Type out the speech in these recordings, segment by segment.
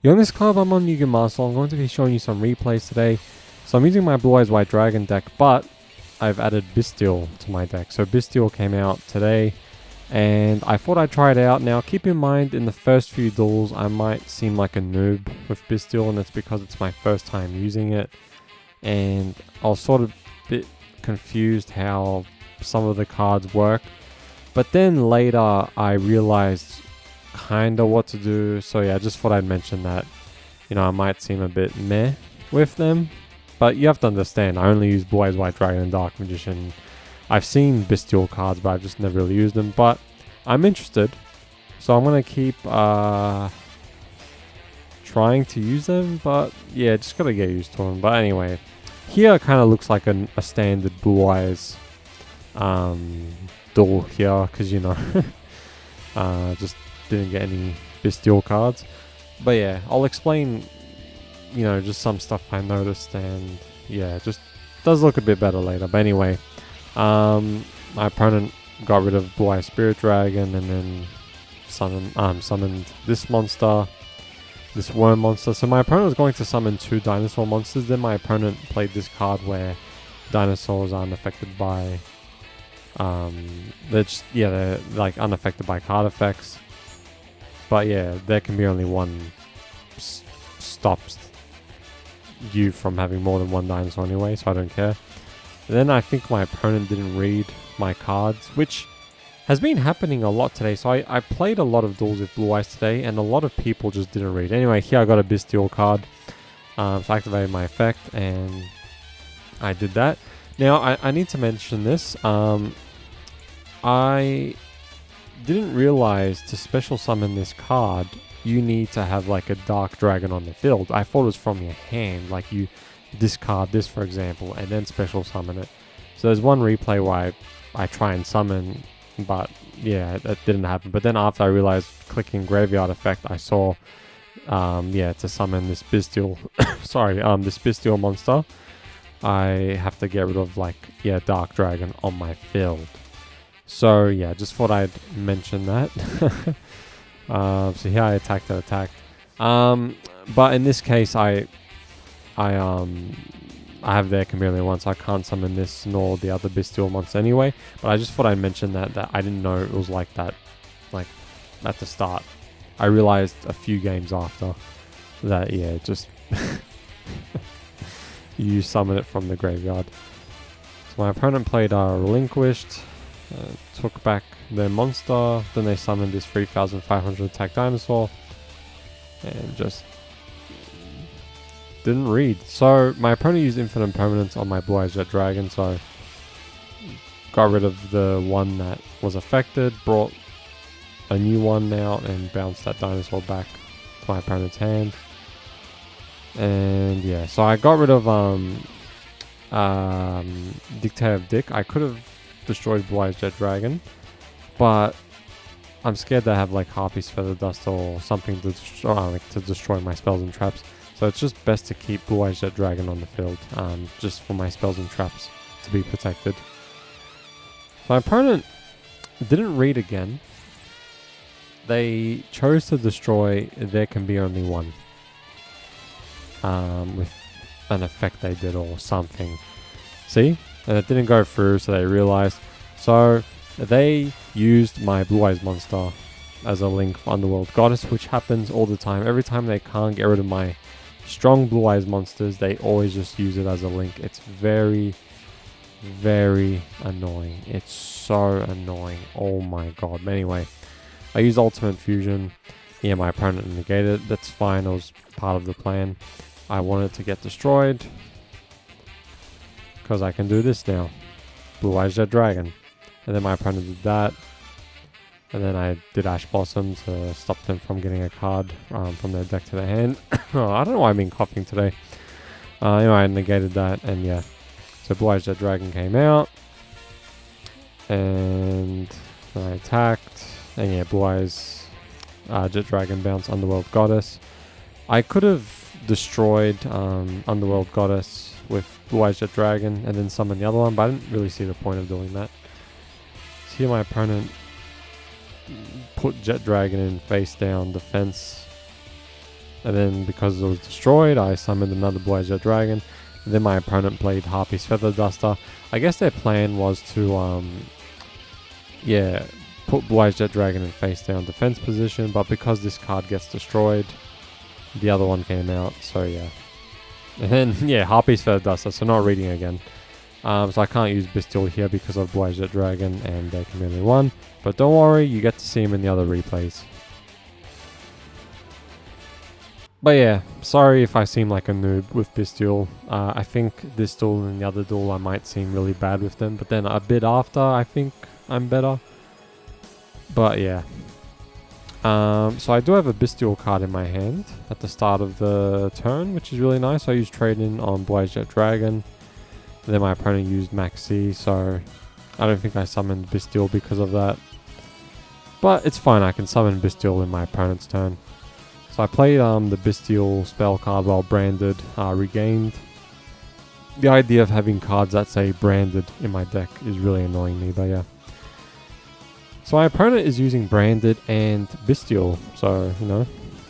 On this card, I'm on Yugen Master. I'm going to be showing you some replays today. So I'm using my Blue Eyes White Dragon deck, but I've added Bystial to my deck. So Bystial came out today, and I thought I'd try it out. Now, keep in mind, in the first few duels, I might seem like a noob with Bystial, and it's because it's my first time using it. And I was sort of a bit confused how some of the cards work. But then later, I realized kind of what to do. So yeah, I just thought I'd mention that, I might seem a bit meh with them. But you have to understand, I only use Blue Eyes White Dragon and Dark Magician. I've seen Bystial cards, but I've just never really used them. But I'm interested, so I'm going to keep trying to use them. But yeah, just got to get used to them. But anyway, here kind of looks like a standard Blue Eyes duel here, because just didn't get any Bystial cards. But yeah, I'll explain just some stuff I noticed, and yeah, just does look a bit better later. But anyway, my opponent got rid of Blue Eye Spirit Dragon and then summoned this monster, this worm monster. So my opponent was going to summon 2 dinosaur monsters. Then my opponent played this card where dinosaurs are unaffected by they're like unaffected by card effects. But yeah, there can be only one stops you from having more than one dinosaur anyway, so I don't care. And then I think my opponent didn't read my cards, which has been happening a lot today. So I played a lot of duels with Blue Eyes today, and a lot of people just didn't read. Anyway, here I got a Bystial card. So I activated my effect, and I did that. Now, I need to mention this. I didn't realize to special summon this card, you need to have like a Dark Dragon on the field. I thought it was from your hand, like you discard this, for example, and then special summon it. So there's one replay where I try and summon, but yeah, that didn't happen. But then after I realized clicking Graveyard Effect, I saw, to summon this Bystial, this Bystial monster, I have to get rid of Dark Dragon on my field. So yeah, just thought I'd mention that. So here I attacked. But in this case, I have their Chameleon one, so I can't summon this nor the other Bystial monster anyway. But I just thought I'd mention that I didn't know it was like that, like at the start. I realized a few games after that, yeah, just you summon it from the graveyard. So my opponent played Relinquished, took back their monster, then they summoned this 3500 attack dinosaur, and just didn't read. So my opponent used Infinite Permanence on my Blue Eyes Jet Dragon, so got rid of the one that was affected, brought a new one out, and bounced that dinosaur back to my opponent's hand. And yeah, so I got rid of Dictator of Dick. I could have destroyed Blue Eyes Jet Dragon, but I'm scared to have like Harpy's Feather Dust or something to destroy my spells and traps. So it's just best to keep Blue Eyes Jet Dragon on the field, just for my spells and traps to be protected. My opponent didn't read again. They chose to destroy There Can Be Only One, with an effect they did or something. See? And it didn't go through, so they realized. So they used my Blue Eyes monster as a link for Underworld Goddess, which happens all the time. Every time they can't get rid of my strong Blue Eyes monsters, they always just use it as a link. It's very, very annoying. It's so annoying. Oh my god. But anyway, I used Ultimate Fusion. Yeah, my opponent negated it. That's fine. It was part of the plan. I wanted to get destroyed, because I can do this now. Blue Eyes Jet Dragon. And then my opponent did that. And then I did Ash Blossom to stop them from getting a card from their deck to their hand. I don't know why I've been coughing today. I negated that, and yeah. So Blue Eyes Jet Dragon came out. And then I attacked. And yeah, Blue Eyes Jet Dragon bounced Underworld Goddess. I could have destroyed Underworld Goddess with Blue Eyes Jet Dragon and then summon the other one, but I didn't really see the point of doing that. So here my opponent put Jet Dragon in face down defense, And then because it was destroyed, I summoned another Blue Eyes Jet Dragon. And then my opponent played Harpy's Feather Duster. I guess their plan was to, put Blue Eyes Jet Dragon in face down defense position. But because this card gets destroyed, the other one came out. So yeah. And then, yeah, Harpy's Feather Duster. So not reading again. So I can't use Bystial here because of Blue Eyes Jet Dragon and they can be only one. But don't worry, you get to see him in the other replays. But yeah, sorry if I seem like a noob with Bystial. I think this duel and the other duel I might seem really bad with them. But then a bit after, I think I'm better. But yeah. So I do have a Bystial card in my hand at the start of the turn, which is really nice. I used Trade-In on Blue Eyes Jet Dragon. And then my opponent used Maxi, so I don't think I summoned Bystial because of that. But it's fine, I can summon Bystial in my opponent's turn. So I played the Bystial spell card while branded, regained. The idea of having cards that say branded in my deck is really annoying me, but yeah. So my opponent is using branded and Bystial, so, you know.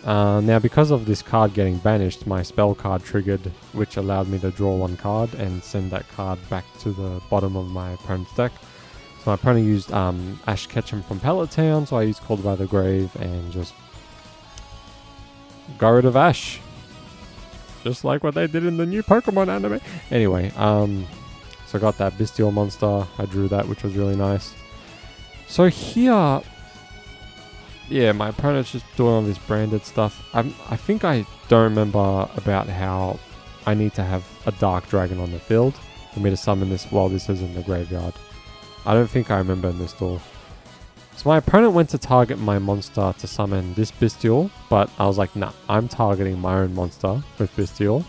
Now because of this card getting banished, my spell card triggered, which allowed me to draw one card and send that card back to the bottom of my opponent's deck. So my opponent used Ash Ketchum from Pallet Town, so I used Called by the Grave and just got rid of Ash. Just like what they did in the new Pokemon anime. Anyway, so I got that Bystial monster. I drew that, which was really nice. So here, yeah, my opponent's just doing all this branded stuff. I think I don't remember about how I need to have a Dark Dragon on the field for me to summon this while this is in the graveyard. I don't think I remember in this duel. So my opponent went to target my monster to summon this Bystial, but I was like, nah, I'm targeting my own monster with Bystial.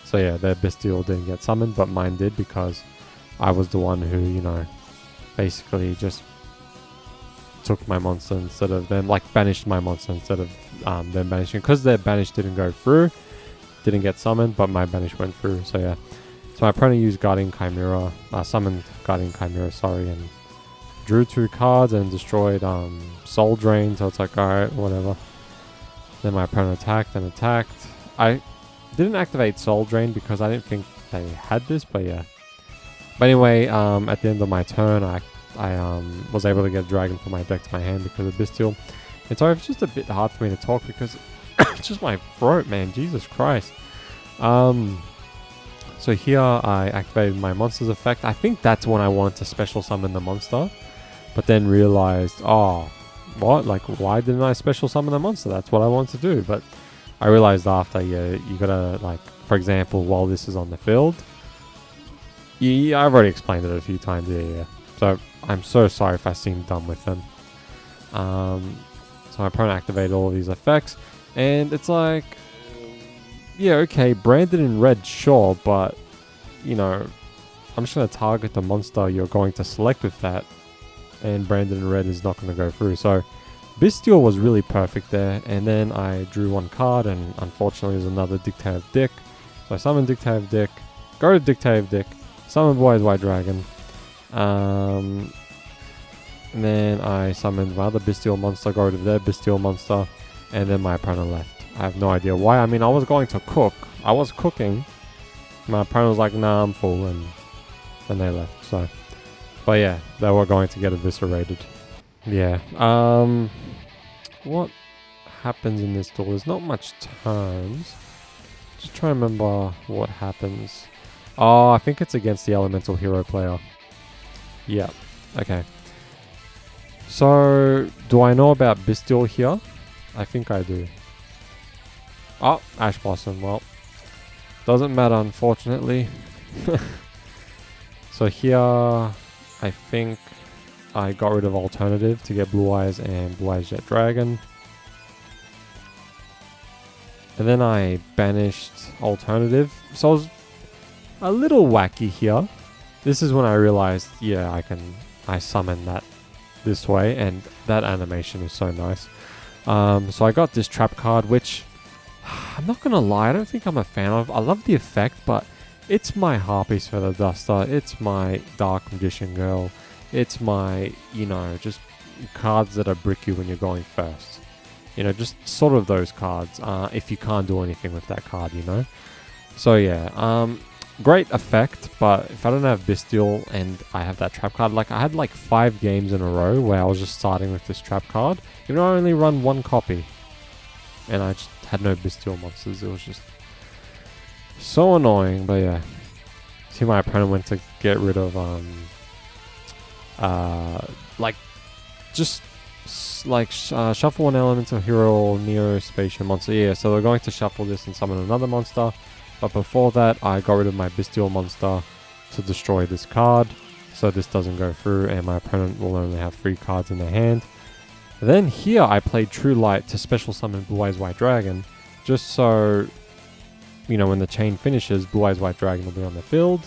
So yeah, their Bystial didn't get summoned, but mine did because I was the one who, you know, basically just took my monster instead of them, like banished my monster instead of them banishing. Because their banish didn't go through, didn't get summoned, but my banish went through, so yeah. So my opponent used Guardian Chimera, summoned Guardian Chimera, sorry, and drew 2 cards and destroyed Soul Drain, so it's like, alright, whatever. Then my opponent attacked and attacked. I didn't activate Soul Drain because I didn't think they had this, but yeah. But anyway, at the end of my turn, I was able to get a dragon from my deck to my hand because of Bystial. And sorry, it's just a bit hard for me to talk because it's just my throat, man. Jesus Christ. So here I activated my monster's effect. I think that's when I wanted to special summon the monster. But then realized, oh, what? Like, why didn't I special summon the monster? That's what I wanted to do. But I realized after, yeah, you gotta, like, for example, while this is on the field. Yeah, I've already explained it a few times, yeah. So I'm so sorry if I seem dumb with them. So my opponent activated all of these effects. And it's like, yeah, okay, branded in red, sure, but, you know, I'm just going to target the monster you're going to select with that. And branded in red is not going to go through. So Bystial was really perfect there. And then I drew 1 card, and unfortunately there's another Dictative Dick. So I summon Dictative Dick, go to Dictative Dick, summon Blue Eyes White Dragon. And then I summoned my other Bystial monster, got rid of their Bystial monster, and then my opponent left. I have no idea why. I mean, I was going to cook. I was cooking. My opponent was like, nah, I'm full, and then they left, so. But yeah, they were going to get eviscerated. Yeah. What happens in this duel? There's not much turns. Just trying to remember what happens. Oh, I think it's against the Elemental Hero player. Yeah, okay. So, do I know about Bystial here? I think I do. Oh, Ash Blossom. Well, doesn't matter, unfortunately. So here, I think I got rid of Alternative to get Blue Eyes and Blue Eyes Jet Dragon. And then I banished Alternative. So I was a little wacky here. This is when I realized, yeah, I summon that this way, and that animation is so nice. So I got this trap card, which I'm not gonna lie, I don't think I'm a fan of. I love the effect, but it's my Harpy's Feather Duster, it's my Dark Magician Girl, it's my, you know, just cards that are brick you when you're going first. You know, just sort of those cards, if you can't do anything with that card, you know? So yeah, great effect, but if I don't have Bystial and I have that trap card, like I had like 5 games in a row where I was just starting with this trap card. You know, I only run 1 copy. And I just had no Bystial monsters. It was just so annoying, but yeah. See, my opponent went to get rid of, like, just shuffle 1 elemental hero or neo-spatial monster. Yeah, so they're going to shuffle this and summon another monster. But before that, I got rid of my Bystial monster to destroy this card, so this doesn't go through, and my opponent will only have 3 cards in their hand. Then here, I played True Light to special summon Blue Eyes White Dragon, just so, you know, when the chain finishes, Blue Eyes White Dragon will be on the field.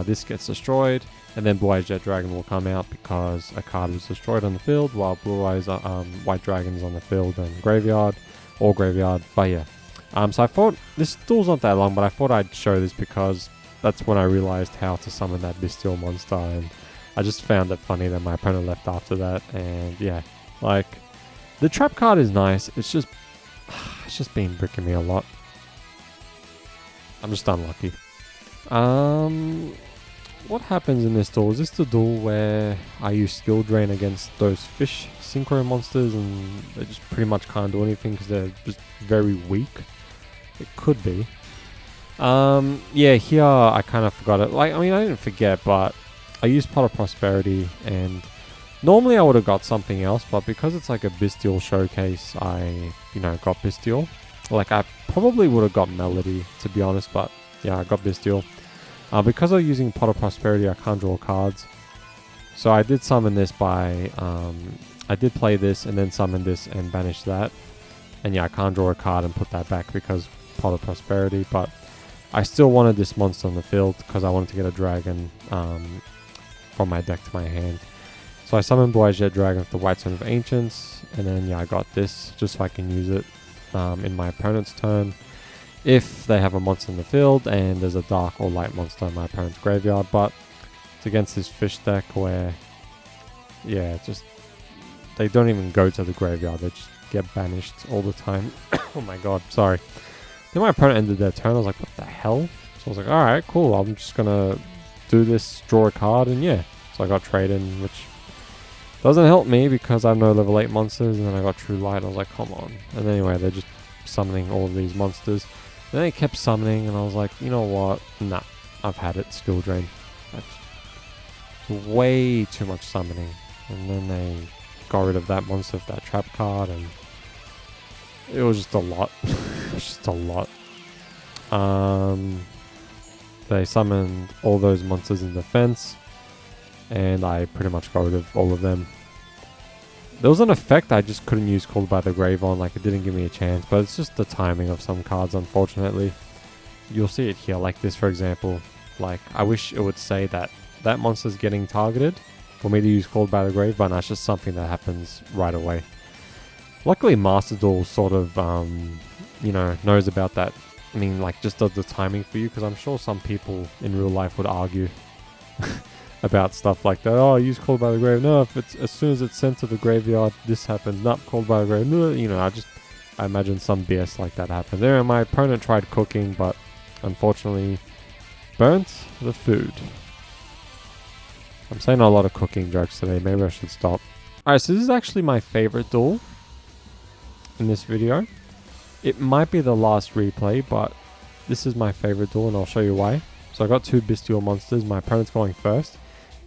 This gets destroyed, and then Blue Eyes Jet Dragon will come out because a card was destroyed on the field, while Blue Eyes White Dragon is on the field and graveyard, or graveyard. But yeah. So I thought, this duel's not that long, but I thought I'd show this because that's when I realized how to summon that Bystial monster, and I just found it funny that my opponent left after that, and yeah, like, the trap card is nice, it's just been bricking me a lot. I'm just unlucky. What happens in this duel? Is this the duel where I use skill drain against those fish synchro monsters and they just pretty much can't do anything because they're just very weak? It could be. Yeah, here I kind of forgot it. Like, I mean, I didn't forget, but I used Pot of Prosperity, and normally I would have got something else, but because it's like a Bystial showcase, I, you know, got Bystial. Like, I probably would have got Melody, to be honest, but yeah, I got Bystial. Because I'm using Pot of Prosperity, I can't draw cards. So I did summon this by, I did play this and then summon this and banish that. And yeah, I can't draw a card and put that back because Pot of Prosperity, but I still wanted this monster on the field because I wanted to get a dragon from my deck to my hand. So I summoned Blue Eyes Jet Dragon with the White Stone of Ancients, and then yeah, I got this just so I can use it in my opponent's turn if they have a monster in the field and there's a dark or light monster in my opponent's graveyard. But it's against this fish deck where, yeah, just they don't even go to the graveyard, they just get banished all the time. Oh my god, sorry. Then my opponent ended their turn, I was like, what the hell? So I was like, alright, cool, I'm just gonna do this, draw a card, and yeah. So I got Trade In, which doesn't help me because I have no level 8 monsters, and then I got True Light, I was like, come on. And anyway, they're just summoning all of these monsters. Then they kept summoning, and I was like, you know what? Nah, I've had it, Skill Drain. That's way too much summoning. And then they got rid of that monster with that trap card, and it was just a lot. It was just a lot. They summoned all those monsters in defense, and I pretty much got rid of all of them. There was an effect I just couldn't use Called by the Grave on, like it didn't give me a chance, but it's just the timing of some cards, unfortunately. You'll see it here, like this for example. Like, I wish it would say that that monster's getting targeted for me to use Called by the Grave, but that's just something that happens right away. Luckily Master Duel sort of, you know, knows about that. I mean, like, just does the timing for you, because I'm sure some people in real life would argue about stuff like that. Oh, use Called by the Grave. No, if it's as soon as it's sent to the graveyard, this happens. Not Called by the Grave. No, you know, I imagine some BS like that happens. There, my opponent tried cooking, but unfortunately burnt the food. I'm saying a lot of cooking jokes today. Maybe I should stop. Alright, so this is actually my favorite duel in this video. It might be the last replay, but this is my favorite duel, and I'll show you why. So I got 2 Bystial monsters. My opponent's going first.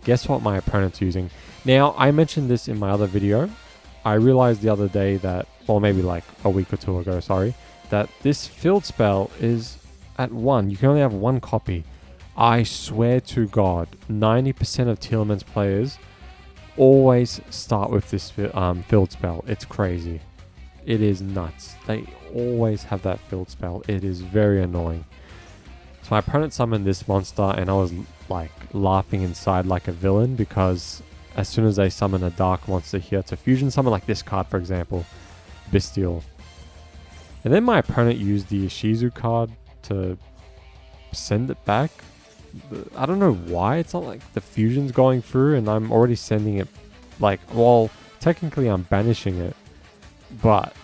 Guess what my opponent's using? Now, I mentioned this in my other video. I realized the other day that, or maybe like a week or 2 ago, sorry, that this field spell is at 1. You can only have 1 copy. I swear to God, 90% of Tearlaments players always start with this field spell. It's crazy. It is nuts. They always have that field spell. It is very annoying. So my opponent summoned this monster, and I was like laughing inside like a villain, because as soon as they summon a dark monster here to fusion summon, like this card for example, Bystial, and then my opponent used the Ishizu card to send it back. I don't know why. It's not like the fusion's going through and I'm already sending it, like, well, technically I'm banishing it, but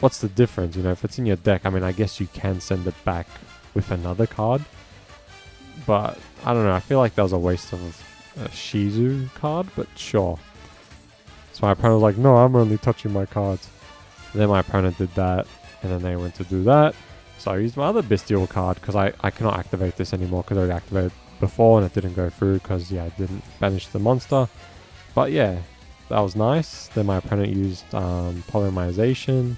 what's the difference? You know, if it's in your deck, I mean, I guess you can send it back with another card. But, I don't know, I feel like that was a waste of a Shizu card, but sure. So my opponent was like, no, I'm only touching my cards. And then my opponent did that, and then they went to do that. So I used my other Bystial card, because I cannot activate this anymore, because I already activated before, and it didn't go through, because, yeah, I didn't banish the monster. But yeah, that was nice. Then my opponent used Polymerization,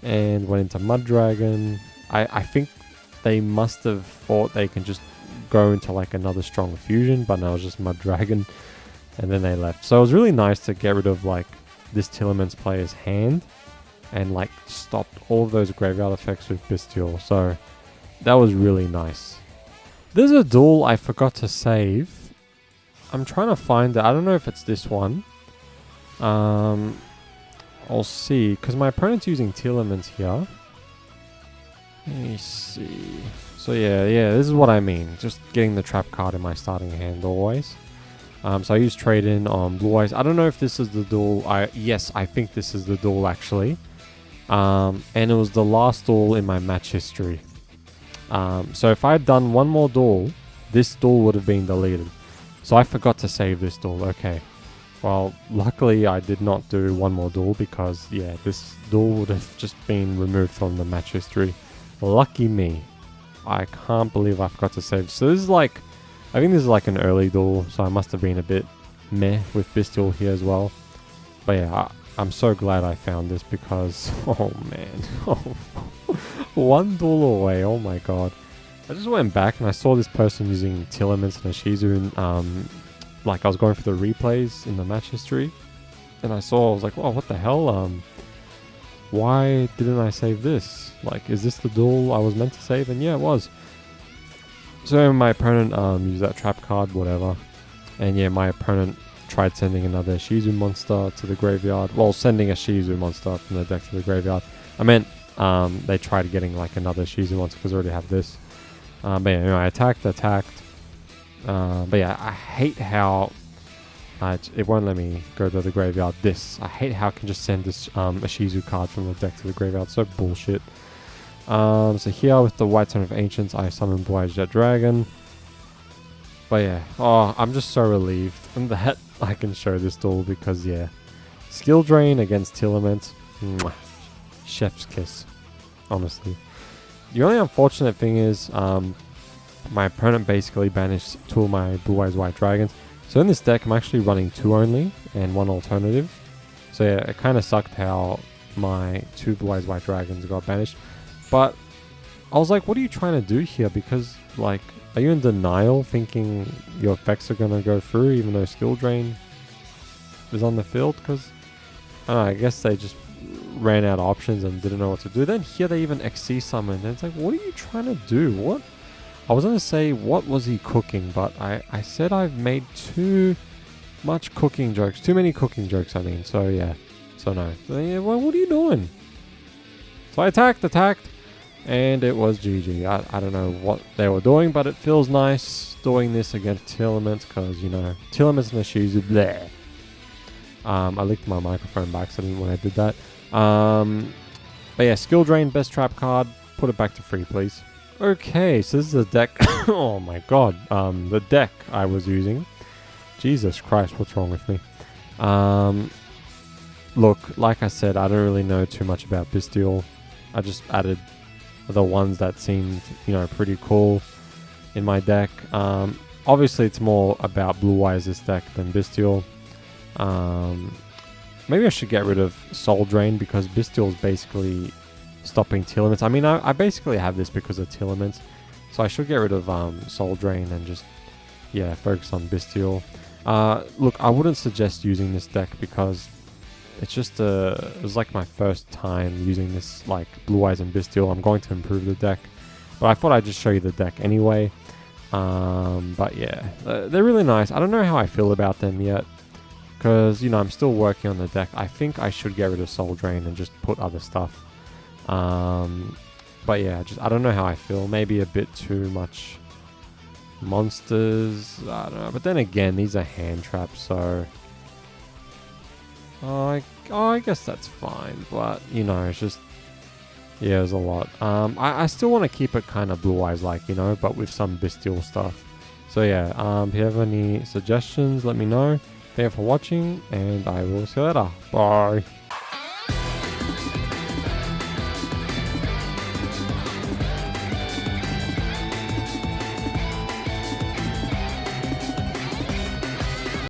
and went into Mud Dragon. I think they must have thought they can just go into like another strong fusion, but no, it was just Mud Dragon, and then they left. So it was really nice to get rid of like this Tearlaments player's hand and like stopped all of those graveyard effects with Bystial. So that was really nice. There's a duel I forgot to save. I'm trying to find it. I don't know if it's this one. I'll see, because my opponent's using Tearlaments here. Let me see. So yeah, this is what I mean. Just getting the trap card in my starting hand always. So I use trade in on Blue Eyes. I don't know if this is the duel. Yes, I think this is the duel actually. And it was the last duel in my match history. So if I had done one more duel, this duel would have been deleted. So I forgot to save this duel. Okay. Well, luckily I did not do one more duel, because yeah, this duel would have just been removed from the match history. Lucky me. I can't believe I forgot to save. So this is like, I think this is like an early duel, so I must have been a bit meh with Bystial here as well. But yeah, I'm so glad I found this, because, oh man, one duel away, oh my god. I just went back and I saw this person using Tearlaments and a Shizu, and like I was going through the replays in the match history, and I was like, oh, what the hell, why didn't I save this? Like, is this the duel I was meant to save? And yeah, it was. So my opponent used that trap card, whatever. And yeah, my opponent tried sending another Shizu monster to the graveyard. Well, sending a Shizu monster from the deck to the graveyard. I meant they tried getting like another Shizu monster, because I already have this. But yeah, anyway, I attacked. But yeah, I hate how it won't let me go to the graveyard. I hate how I can just send this a Shizu card from the deck to the graveyard. So bullshit. So here with the White Son of Ancients, I summon Blue Eyes Jet Dragon. But yeah, I'm just so relieved that I can show this duel, because yeah, skill drain against Tearlaments, chef's kiss, honestly. The only unfortunate thing is my opponent basically banished 2 of my Blue Eyes White Dragons. So in this deck, I'm actually running 2 only and 1 alternative. So yeah, it kind of sucked how my 2 Blue Eyes White Dragons got banished. But I was like, what are you trying to do here? Because, like, are you in denial thinking your effects are going to go through even though skill drain is on the field? Because, I don't know, I guess they just ran out of options and didn't know what to do. Then here they even XC summoned, and it's like, what are you trying to do? What? I was going to say, what was he cooking? But I said I've made too much cooking jokes. Too many cooking jokes, I mean. So, yeah. So, no. So, yeah, well, what are you doing? So I attacked. And it was GG. I don't know what they were doing, but it feels nice doing this against Tearlaments, because, you know, Tearlaments and the Shizu, bleh. I licked my microphone by accident when I did that. But yeah, skill drain, best trap card. Put it back to free, please. Okay, so this is the deck. Oh my god. The deck I was using. Jesus Christ, what's wrong with me? Look, like I said, I don't really know too much about Bystial. I just added the ones that seemed, you know, pretty cool in my deck. Obviously, it's more about Blue Eyes this deck than Bystial. Maybe I should get rid of Soul Drain, because Bystial is basically stopping Tearlaments. I mean, I basically have this because of Tearlaments, so I should get rid of Soul Drain and just, yeah, focus on Bystial. Look, I wouldn't suggest using this deck, because it's just it was like my first time using this, like, Blue Eyes and Bystial. I'm going to improve the deck, but I thought I'd just show you the deck anyway. But yeah, they're really nice. I don't know how I feel about them yet, because, you know, I'm still working on the deck. I think I should get rid of Soul Drain and just put other stuff. But yeah, I don't know how I feel. Maybe a bit too much monsters. I don't know. But then again, these are hand traps, so I guess that's fine. But, you know, it's just, Yeah, there's a lot. I still want to keep it kind of Blue Eyes like, you know, but with some Bystial stuff. So yeah, if you have any suggestions, let me know. Thank you for watching, and I will see you later. Bye.